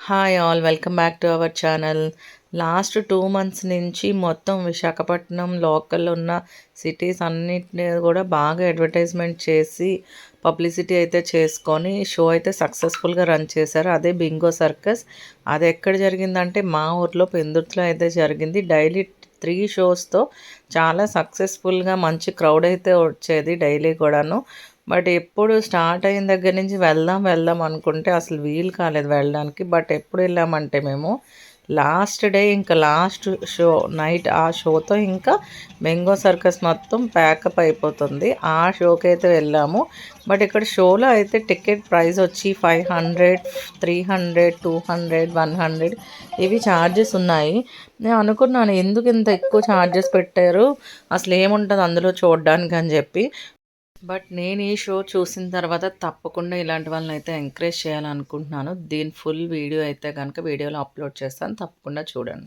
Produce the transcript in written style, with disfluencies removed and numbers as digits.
Hi all welcome back to our channel. Last 2 months నుంచి మొత్తం Visakhapatnam local ఉన్న cities అన్నిటిని కూడా బాగా అడ్వర్టైజ్మెంట్ చేసి పబ్లిసిటీ అయితే చేసుకొని షో అయితే సక్సెస్ఫుల్గా రన్ చేశారు. అదే బింగో సర్కస్. అది ఎక్కడ జరిగిందంటే మా ఊర్లో పెందుర్తిలో అయితే జరిగింది. డైలీ 3 షోస్తో చాలా సక్సెస్ఫుల్గా మంచి క్రౌడ్ అయితే వచ్చేది డైలీ కూడాను. బట్ ఎప్పుడు స్టార్ట్ అయిన దగ్గర నుంచి వెళ్దాం వెళ్దాం అనుకుంటే అసలు వీలు కాలేదు వెళ్ళడానికి. బట్ ఎప్పుడు వెళ్ళామంటే మేము లాస్ట్ డే ఇంకా లాస్ట్ షో నైట్ ఆ షోతో ఇంకా బెంగో సర్కస్ మొత్తం ప్యాకప్ అయిపోతుంది. ఆ షోకి అయితే వెళ్ళాము. బట్ ఇక్కడ షోలో అయితే టికెట్ ప్రైస్ వచ్చి 500, 300, 200, 100 ఇవి ఛార్జెస్ ఉన్నాయి. నేను అనుకున్నాను ఎందుకు ఇంత ఎక్కువ ఛార్జెస్ పెట్టారు, అసలు ఏముంటుంది అందులో చూడడానికి అని చెప్పి. బట్ నేను ఈ షో చూసిన తర్వాత తప్పకుండా ఇలాంటి వాళ్ళని అయితే ఎంకరేజ్ చేయాలనుకుంటున్నాను. దీని ఫుల్ వీడియో అయితే కనుక వీడియోలో అప్లోడ్ చేస్తాను, తప్పకుండా చూడండి.